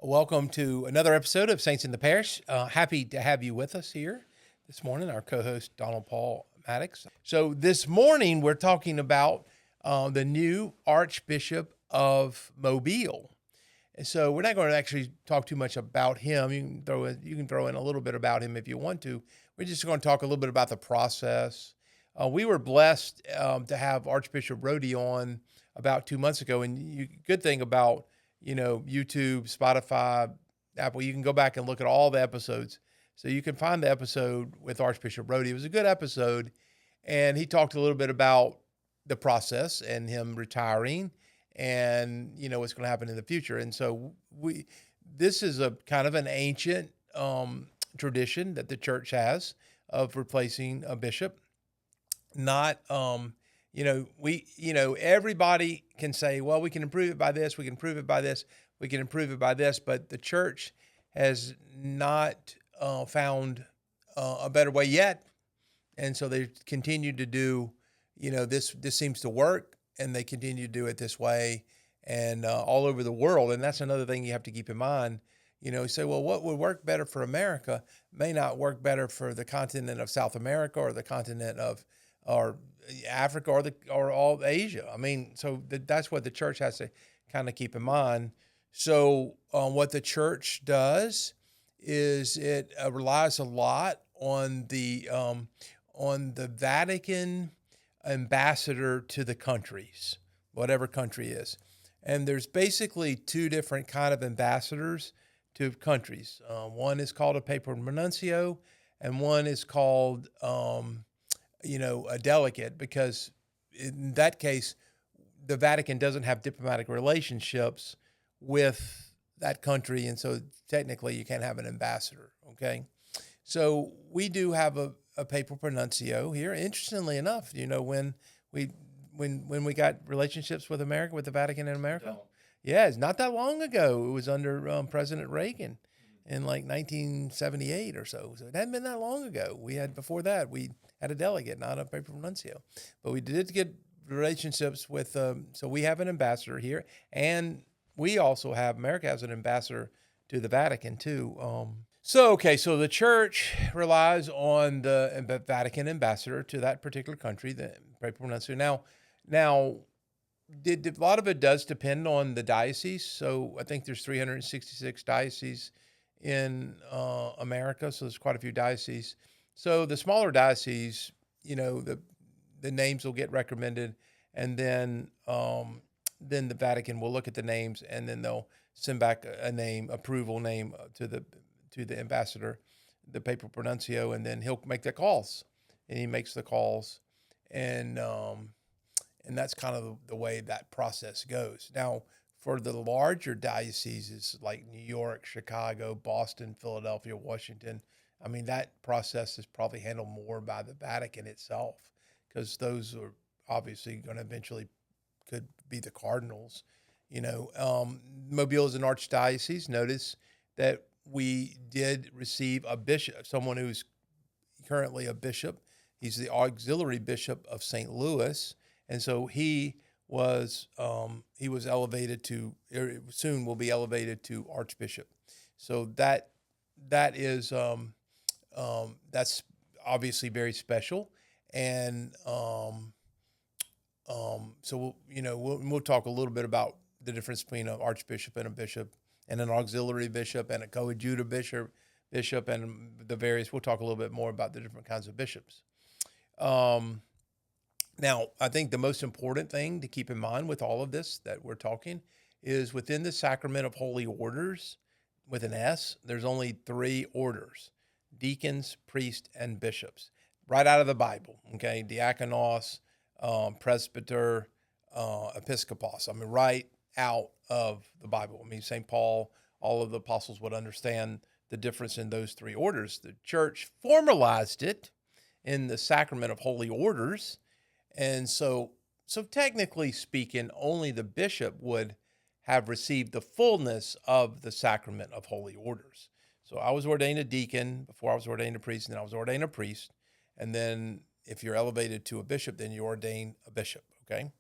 Welcome to another episode of Saints in the Parish. Happy to have you with us here this morning, our co-host, Donald Paul Maddox. So this morning, we're talking about the new Archbishop of Mobile. And so we're not going to actually talk too much about him. You can throw in a little bit about him if you want to. We're just going to talk a little bit about the process. We were blessed to have Archbishop Rhodey on about 2 months ago. And good thing about YouTube, Spotify, Apple, you can go back and look at all the episodes. So you can find the episode with Archbishop Rhodey. It was a good episode. And he talked a little bit about the process and him retiring and, what's going to happen in the future. And so this is a kind of an ancient tradition that the church has of replacing a bishop. Not, everybody can say, well, we can improve it by this, we can improve it by this, we can improve it by this, but the church has not found a better way yet. And so they continue to do, this seems to work, and they continue to do it this way and all over the world. And that's another thing you have to keep in mind. You say, well, what would work better for America may not work better for the continent of South America or the continent of or Africa or all Asia. I mean, so that's what the church has to kind of keep in mind. So what the church does is it relies a lot on the Vatican ambassador to the countries, whatever country is. And there's basically two different kind of ambassadors to countries. One is called a papal nuncio, and one is called a delegate, because in that case, the Vatican doesn't have diplomatic relationships with that country. And so technically you can't have an ambassador. Okay. So we do have a papal nuncio here. Interestingly enough, when we got relationships with America, with the Vatican and America? No. Yeah, it's not that long ago. It was under President Reagan in like 1978 or so. So it hadn't been that long ago. Before that, we had a delegate, not a papal nuncio. But we did get relationships with, so we have an ambassador here. And we also America has an ambassador to the Vatican too. So the church relies on the Vatican ambassador to that particular country, the papal nuncio. Now, a lot of it does depend on the diocese. So I think there's 366 dioceses in America. So there's quite a few dioceses. So the smaller dioceses, the names will get recommended, and then the Vatican will look at the names, and then they'll send back approval name to the ambassador, the papal nuncio, and then he'll make the calls, and he makes the calls, and that's kind of the way that process goes. Now, for the larger dioceses like New York, Chicago, Boston, Philadelphia, Washington, I mean, that process is probably handled more by the Vatican itself, because those are obviously going to eventually could be the cardinals. Mobile is an archdiocese. Notice that we did receive a bishop, someone who's currently a bishop. He's the auxiliary bishop of St. Louis. And so he was elevated to, soon will be elevated to archbishop. So that is that's obviously very special. And so we'll talk a little bit about the difference between an archbishop and a bishop, and an auxiliary bishop and a coadjutor bishop, and the various. We'll talk a little bit more about the different kinds of bishops. Now, I think the most important thing to keep in mind with all of this that we're talking is within the sacrament of holy orders, with an S, there's only 3 orders: deacons, priests, and bishops, right out of the Bible. Okay, diakonos, presbyter, episkopos. I mean, right out of the Bible. I mean, St. Paul, all of the apostles would understand the difference in those 3 orders. The church formalized it in the sacrament of holy orders. And so technically speaking, only the bishop would have received the fullness of the sacrament of holy orders. So I was ordained a deacon before I was ordained a priest, and then I was ordained a priest. And then if you're elevated to a bishop, then you ordain a bishop, okay?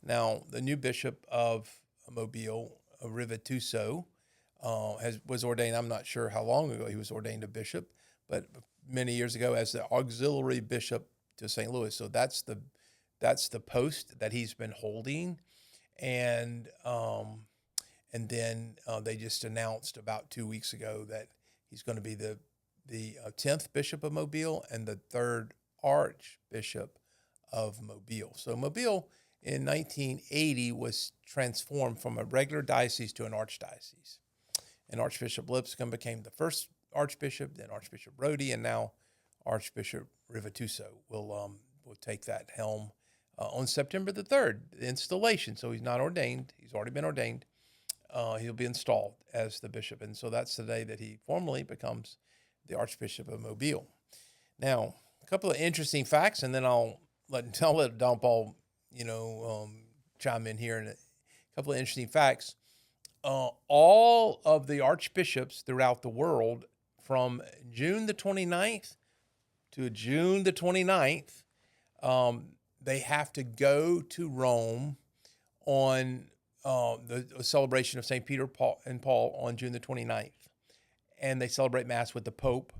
Now, the new bishop of Mobile, Rivatuso, was ordained. I'm not sure how long ago he was ordained a bishop, but many years ago as the auxiliary bishop to St. Louis. So that's the post that he's been holding, and then they just announced about 2 weeks ago that he's going to be the 10th bishop of Mobile and the 3rd archbishop of Mobile. So Mobile in 1980 was transformed from a regular diocese to an archdiocese. And Archbishop Lipscomb became the first archbishop, then Archbishop Brody, and now Archbishop Rivatuso will take that helm on September the 3rd, the installation. So he's not ordained. He's already been ordained. He'll be installed as the bishop. And so that's the day that he formally becomes the Archbishop of Mobile. Now, a couple of interesting facts, and then I'll let Don Paul, chime in here. And a couple of interesting facts. All of the archbishops throughout the world from June the 29th to June the 29th, they have to go to Rome on the celebration of St. Peter and Paul on June the 29th. And they celebrate Mass with the Pope.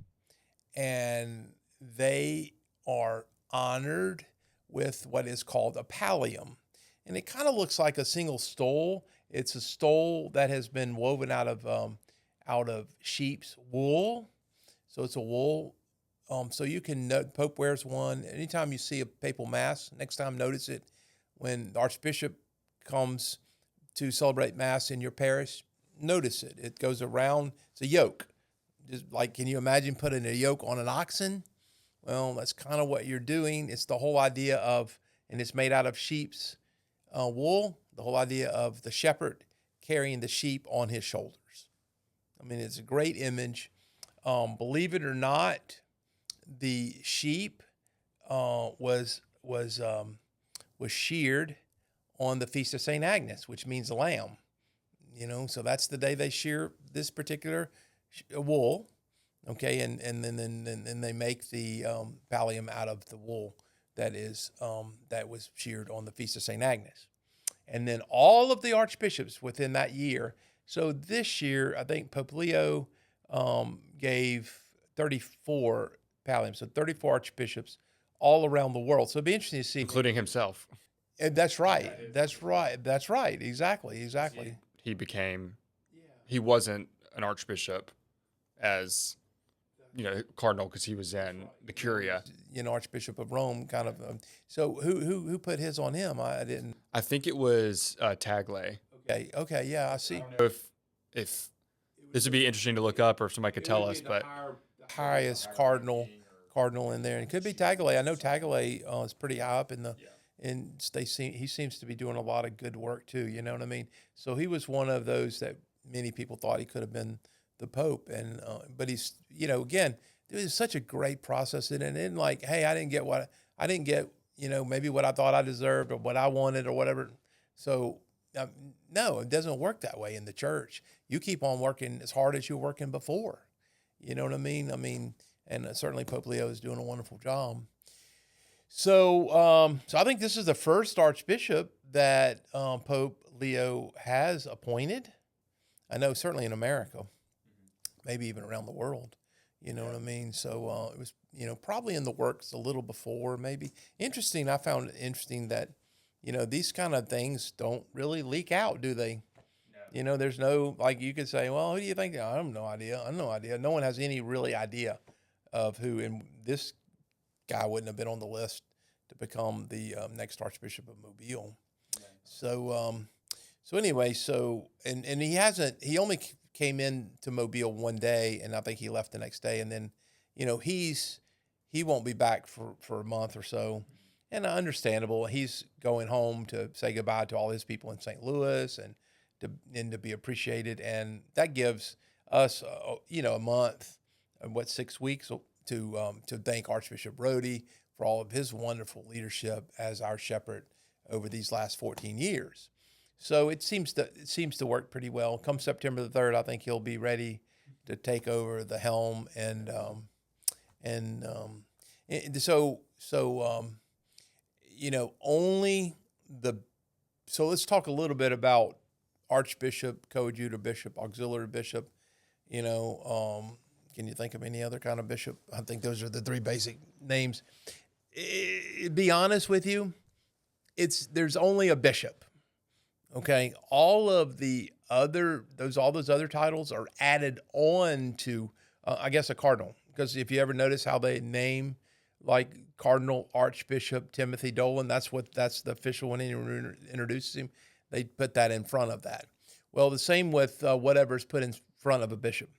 And they are honored with what is called a pallium. And it kind of looks like a single stole. It's a stole that has been woven out of sheep's wool. So it's a wool. So you can note, Pope wears one. Anytime you see a papal Mass, next time notice it. When the Archbishop comes to celebrate Mass in your parish, notice it. It goes around. It's a yoke. Just like, can you imagine putting a yoke on an oxen? Well, that's kind of what you're doing. It's the whole idea of, and it's made out of sheep's wool, the whole idea of the shepherd carrying the sheep on his shoulders. I mean, it's a great image. Believe it or not, the sheep was sheared on the Feast of St. Agnes, which means lamb. So that's the day they shear this particular wool. Okay, and then they make the pallium out of the wool that was sheared on the Feast of St. Agnes. And then all of the archbishops within that year. So this year, I think Pope Leo gave 34 palliums, so 34 archbishops all around the world. So it'd be interesting to see. Including himself. And that's right. That's right. Exactly. He wasn't an archbishop as cardinal because he was in the Curia. Archbishop of Rome, kind of. So who put his on him? I didn't. I think it was Tagle. Okay, yeah, I see. I don't know if this would be interesting to look up, or if somebody could tell us, but highest cardinal in there, and it could be Tagle. I know Tagle is pretty high up in the. And he seems to be doing a lot of good work too. You know what I mean? So he was one of those that many people thought he could have been the Pope, and but he's again, it was such a great process, and then like, hey, I didn't get maybe what I thought I deserved or what I wanted or whatever. So no, it doesn't work that way in the church. You keep on working as hard as you were working before. You know what I mean? And certainly Pope Leo is doing a wonderful job. So I think this is the first archbishop that Pope Leo has appointed. I know certainly in America, maybe even around the world. You know what I mean? So it was, probably in the works a little before, maybe. Interesting. I found it interesting that, these kind of things don't really leak out, do they? No. There's no, like, you could say, well, who do you think? I have no idea. I have no idea. No one has any really idea of who, and this guy wouldn't have been on the list to become the next Archbishop of Mobile. Yeah. So anyway, and he only came into Mobile one day, and I think he left the next day, and then, he won't be back for a month or so, and understandable. He's going home to say goodbye to all his people in St. Louis and to be appreciated, and that gives us a month, 6 weeks to thank Archbishop Brody for all of his wonderful leadership as our shepherd over these last 14 years. So it seems to work pretty well. Come September the 3rd, I think he'll be ready to take over the helm, so let's talk a little bit about archbishop, coadjutor bishop, auxiliary bishop. Can you think of any other kind of bishop? I think those are the three basic names. Be honest with you, there's only a bishop. Okay, all of the all those other titles are added on to, I guess, a cardinal. Because if you ever notice how they name, like Cardinal Archbishop Timothy Dolan, that's the official when anyone introduces him. They put that in front of that. Well, the same with whatever's put in front of a bishop.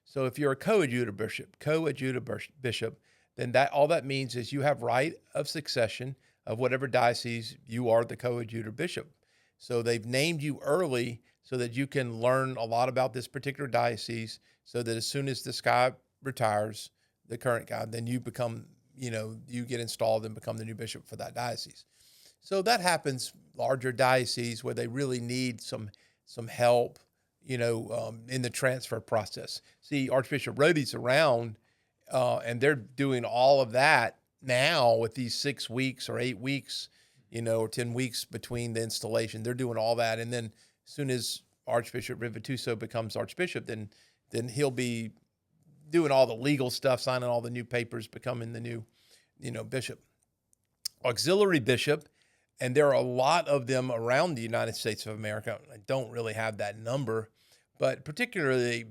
So if you're a coadjutor bishop, then all that means is you have right of succession of whatever diocese you are the coadjutor bishop. So they've named you early so that you can learn a lot about this particular diocese, so that as soon as this guy retires, the current guy, then you become, you get installed and become the new bishop for that diocese. So that happens larger dioceses where they really need some help, in the transfer process. See, Archbishop Rhodey's around, and they're doing all of that now with these 6 weeks or 8 weeks, or 10 weeks between the installation. They're doing all that. And then as soon as Archbishop Rivatuso becomes Archbishop, then he'll be doing all the legal stuff, signing all the new papers, becoming the new, bishop. Auxiliary bishop, and there are a lot of them around the United States of America. I don't really have that number, but particularly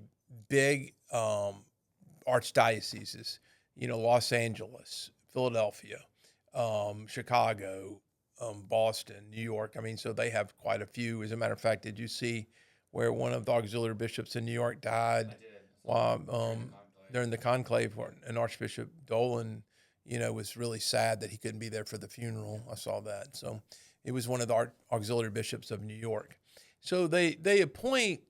big archdioceses, Los Angeles, Philadelphia, Chicago, Boston, New York. I mean, so they have quite a few. As a matter of fact, did you see where one of the auxiliary bishops in New York died while during the conclave, and Archbishop Dolan, was really sad that he couldn't be there for the funeral. I saw that. So it was one of the auxiliary bishops of New York. So they appoint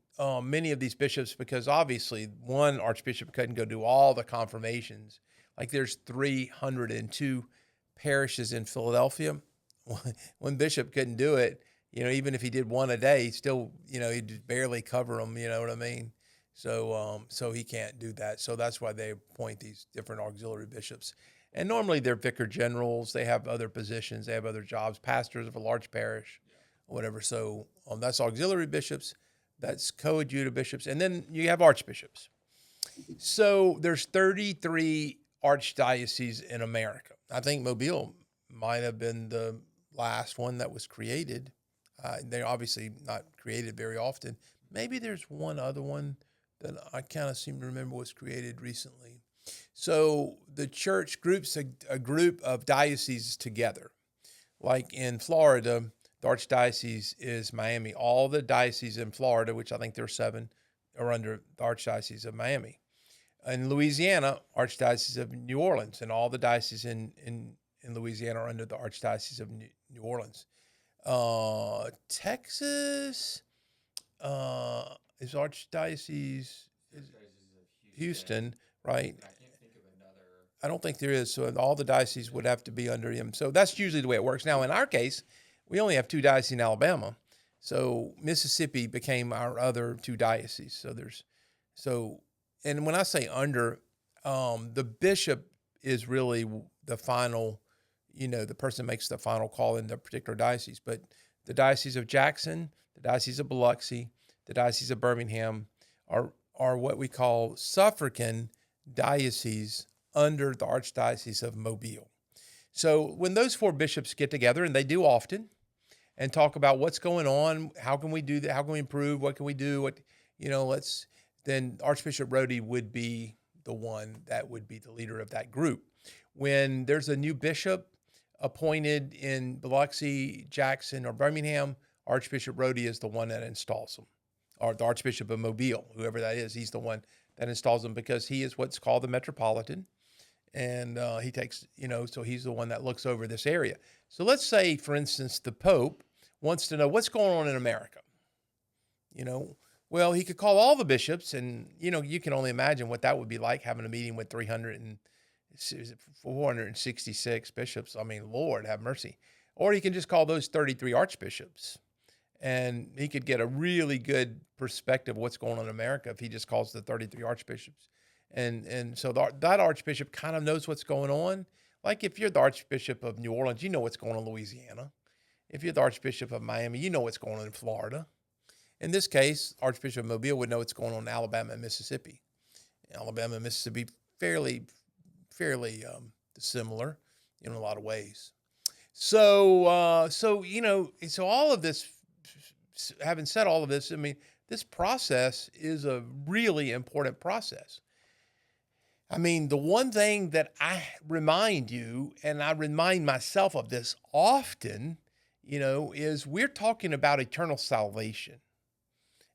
many of these bishops because obviously one archbishop couldn't go do all the confirmations. Like there's 302 parishes in Philadelphia. One bishop couldn't do it. Even if he did one a day, still, he'd barely cover them. You know what I mean? So he can't do that. So that's why they appoint these different auxiliary bishops. And normally they're vicar generals. They have other positions. They have other jobs, pastors of a large parish, whatever. So that's auxiliary bishops. That's coadjutor bishops. And then you have archbishops. So there's 33 archdioceses in America. I think Mobile might have been the last one that was created. They're obviously not created very often. Maybe there's one other one that I kind of seem to remember was created recently. So the church groups a group of dioceses together. Like in Florida, the archdiocese is Miami. All the dioceses in Florida, which I think there are 7, are under the Archdiocese of Miami. In Louisiana, Archdiocese of New Orleans, and all the dioceses in Louisiana are under the Archdiocese of New Orleans. Texas is Archdiocese Houston, right? I can't think of another. I don't think there is. So all the dioceses would have to be under him. So that's usually the way it works. Now, in our case, we only have 2 dioceses in Alabama. So Mississippi became our other 2 dioceses. And when I say under, the bishop is really the final, the person makes the final call in the particular diocese. But the Diocese of Jackson, the Diocese of Biloxi, the Diocese of Birmingham are what we call suffragan dioceses under the Archdiocese of Mobile. So when those 4 bishops get together, and they do often, and talk about what's going on, how can we do that, how can we improve, what can we do, then Archbishop Rhodey would be the one that would be the leader of that group. When there's a new bishop appointed in Biloxi, Jackson, or Birmingham, Archbishop Rhodey is the one that installs them. Or the Archbishop of Mobile, whoever that is, he's the one that installs them because he is what's called the metropolitan. And he takes, so he's the one that looks over this area. So let's say, for instance, the Pope wants to know what's going on in America. Well, he could call all the bishops, and, you can only imagine what that would be like, having a meeting with 466 bishops. I mean, Lord, have mercy. Or he can just call those 33 archbishops, and he could get a really good perspective of what's going on in America if he just calls the 33 archbishops. And so that archbishop kind of knows what's going on. Like if you're the Archbishop of New Orleans, you know what's going on in Louisiana. If you're the Archbishop of Miami, you know what's going on in Florida. In this case, Archbishop of Mobile would know what's going on in Alabama and Mississippi. Alabama and Mississippi fairly similar in a lot of ways. So all of this, having said all of this, I mean, this process is a really important process. I mean, the one thing that I remind you, and I remind myself of this often, is we're talking about eternal salvation.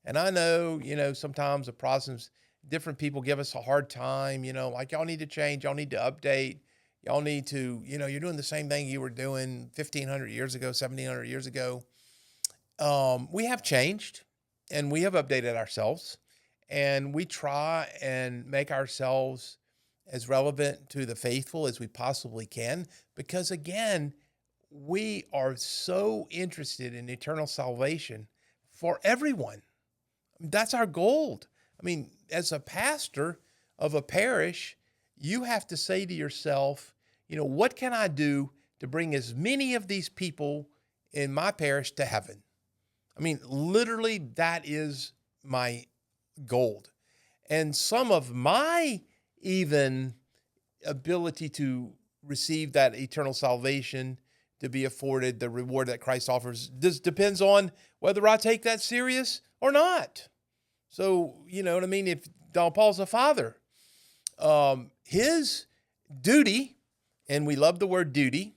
And I know, sometimes the Protestants, different people give us a hard time, like y'all need to change, y'all need to update, y'all need to, you're doing the same thing you were doing 1,500 years ago, 1,700 years ago. We have changed and we have updated ourselves, and we try and make ourselves as relevant to the faithful as we possibly can, because again, we are so interested in eternal salvation for everyone. That's our goal. I mean, as a pastor of a parish, you have to say to yourself, what can I do to bring as many of these people in my parish to heaven? I mean, literally, that is my goal. And some of my even ability to receive that eternal salvation, to be afforded the reward that Christ offers, this depends on whether I take that serious or not. So, you know what I mean? If Don Paul's a father, his duty, and we love the word duty,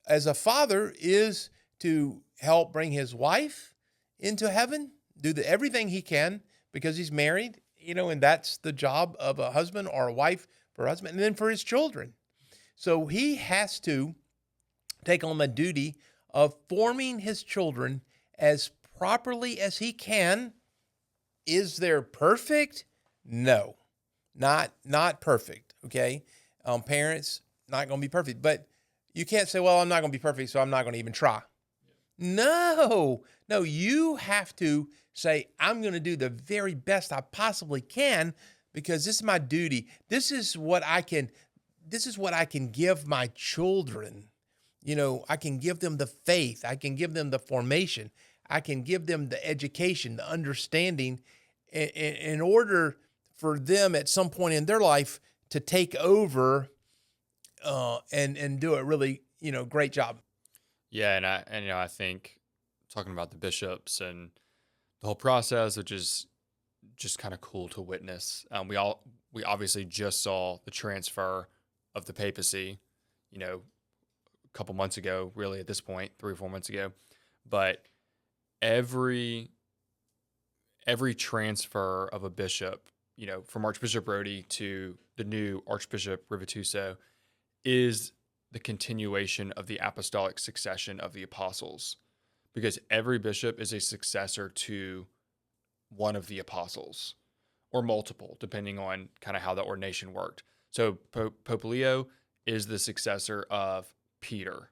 as a father is to help bring his wife into heaven, do everything he can because he's married, and that's the job of a husband or a wife for a husband, and then for his children. So he has to take on the duty of forming his children as properly as he can. Is there perfect? No, not perfect. Okay. Parents, not going to be perfect, but you can't say, well, I'm not going to be perfect, so I'm not going to even try. No, you have to say, I'm going to do the very best I possibly can because this is my duty. This is what I can give my children. I can give them the faith. I can give them the formation. I can give them the education, the understanding in order for them at some point in their life to take over and do a really, great job. Yeah, and I think talking about the bishops and the whole process, which is just kind of cool to witness. We obviously just saw the transfer of the papacy, a couple months ago, really at this point, 3 or 4 months ago. But every transfer of a bishop, from Archbishop Rodi to the new Archbishop Rivatuso, is the continuation of the Apostolic Succession of the apostles, because every bishop is a successor to one of the apostles or multiple, depending on kind of how the ordination worked. So Pope Leo is the successor of Peter,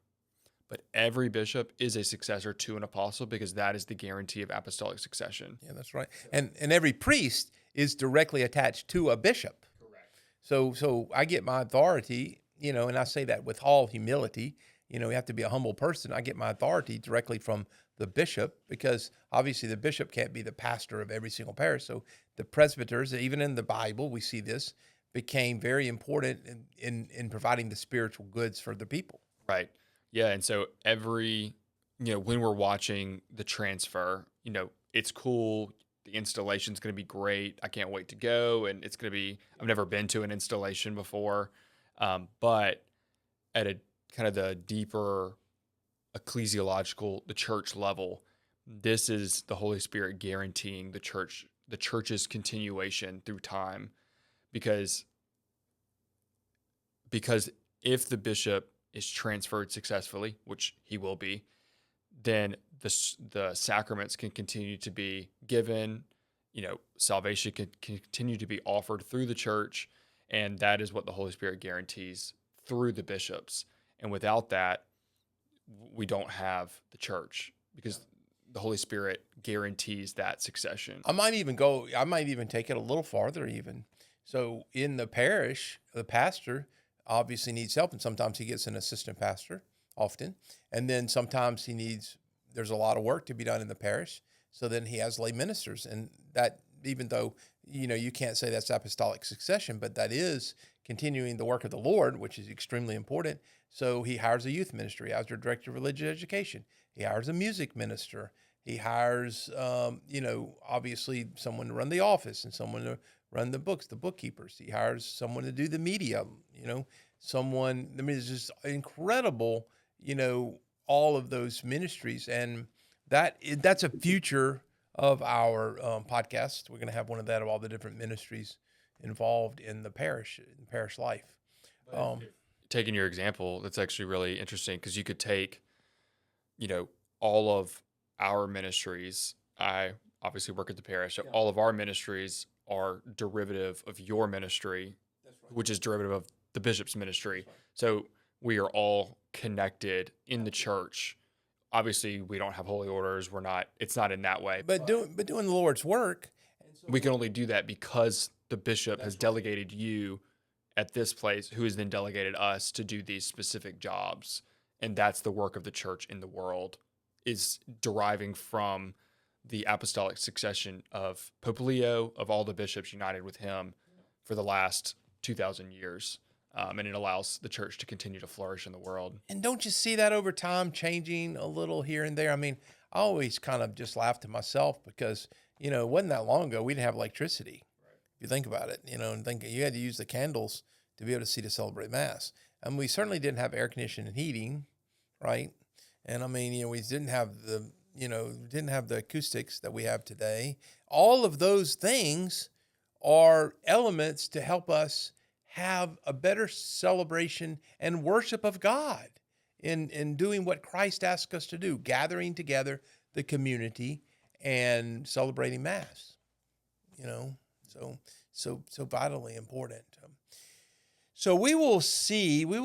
but every bishop is a successor to an apostle because that is the guarantee of apostolic succession. Yeah, that's right. And every priest is directly attached to a bishop. Correct. So I get my authority, and I say that with all humility. You have to be a humble person. I get my authority directly from the bishop because obviously the bishop can't be the pastor of every single parish. So the presbyters, even in the Bible, we see this, became very important in providing the spiritual goods for the people. Right. Yeah. And so when we're watching the transfer, it's cool. The installation's going to be great. I can't wait to go. And it's going to be, I've never been to an installation before. But at a kind of the deeper ecclesiological, the church level, this is the Holy Spirit guaranteeing the church's continuation through time, because if the bishop is transferred successfully, which he will be, then the sacraments can continue to be given, salvation can continue to be offered through the church, and that is what the Holy Spirit guarantees through the bishops. And without that, we don't have the church, because the Holy Spirit guarantees that succession. I might even take it a little farther even. So in the parish, the pastor obviously needs help, and sometimes he gets an assistant pastor often. And then sometimes there's a lot of work to be done in the parish. So then he has lay ministers, and that, even though you can't say that's apostolic succession, but that is continuing the work of the Lord, which is extremely important. So he hires a youth ministry, he hires a director of religious education, he hires a music minister, he hires, obviously someone to run the office and someone to run the books, the bookkeepers. He hires someone to do the media, someone. I mean, it's just incredible, all of those ministries, and that's a future of our podcast. We're going to have one of that, of all the different ministries involved in the parish life. Taking your example, that's actually really interesting, because you could take, all of our ministries. I obviously work at the parish, so all of our ministries are derivative of your ministry, which is derivative of the bishop's ministry. So we are all connected in the church. Obviously, we don't have holy orders. It's not in that way. But doing the Lord's work, We can only do that because the bishop has delegated you at this place, who has then delegated us to do these specific jobs. And that's the work of the church in the world, is deriving from the apostolic succession of Pope Leo, of all the bishops united with him for the last 2,000 years. And it allows the church to continue to flourish in the world. And don't you see that over time changing a little here and there? I mean, I always kind of just laugh to myself because, it wasn't that long ago we didn't have electricity. If you think about it, and think you had to use the candles to be able to see to celebrate Mass. And we certainly didn't have air conditioning and heating, right? And I mean, we didn't have the acoustics that we have today. All of those things are elements to help us have a better celebration and worship of God in doing what Christ asked us to do, gathering together the community and celebrating Mass, so vitally important. So we will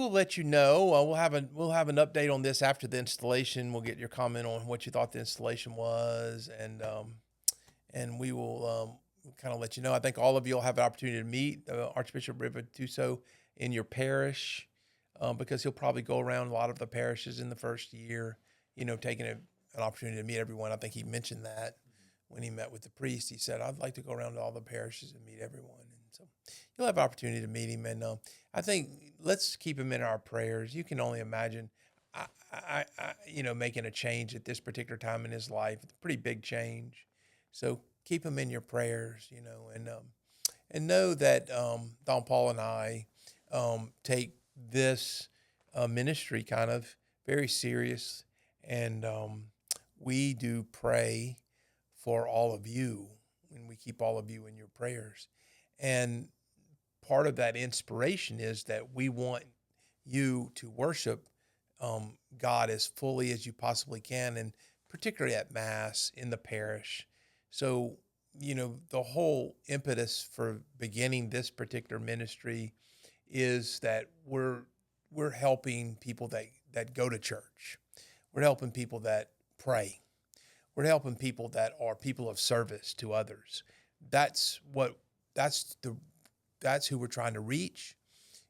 let you know. We'll have an update on this after the installation. We'll get your comment on what you thought the installation was, and we will kind of let you know. I think all of you will have an opportunity to meet Archbishop Rivatuso in your parish, because he'll probably go around a lot of the parishes in the first year, taking an opportunity to meet everyone. I think he mentioned that when he met with the priest. He said, I'd like to go around to all the parishes and meet everyone. And so you'll have an opportunity to meet him. And I think let's keep him in our prayers. You can only imagine, making a change at this particular time in his life. It's a pretty big change. So keep him in your prayers, and know that Don Paul and I take this ministry kind of very serious, and we do pray for all of you, and we keep all of you in your prayers. And part of that inspiration is that we want you to worship God as fully as you possibly can, and particularly at Mass in the parish. So, the whole impetus for beginning this particular ministry is that we're helping people that go to church. We're helping people that pray. We're helping people that are people of service to others. That's who we're trying to reach.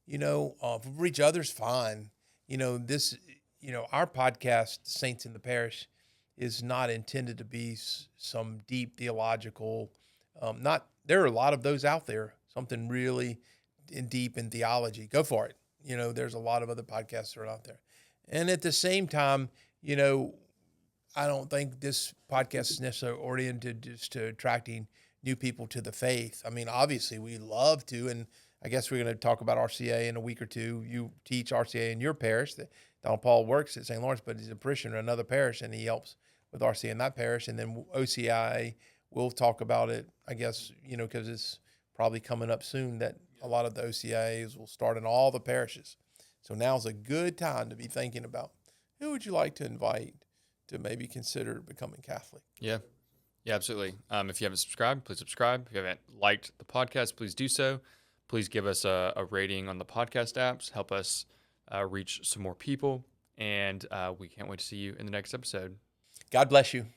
If we reach others, fine. Our podcast, Saints in the Parish, is not intended to be some deep theological, there are a lot of those out there, something really deep in theology. Go for it. There's a lot of other podcasts that are out there. And at the same time, I don't think this podcast is necessarily oriented just to attracting new people to the faith. I mean, obviously we love to, and I guess we're going to talk about RCA in a week or two. You teach RCA in your parish. Don Paul works at St. Lawrence, but he's a parishioner in another parish, and he helps with RCA in that parish. And then OCI, we'll talk about it, I guess, because it's probably coming up soon that a lot of the OCIAs will start in all the parishes. So now's a good time to be thinking about who would you like to invite to maybe consider becoming Catholic. Yeah, absolutely. If you haven't subscribed, please subscribe. If you haven't liked the podcast, please do so. Please give us a rating on the podcast apps. Help us reach some more people. And we can't wait to see you in the next episode. God bless you.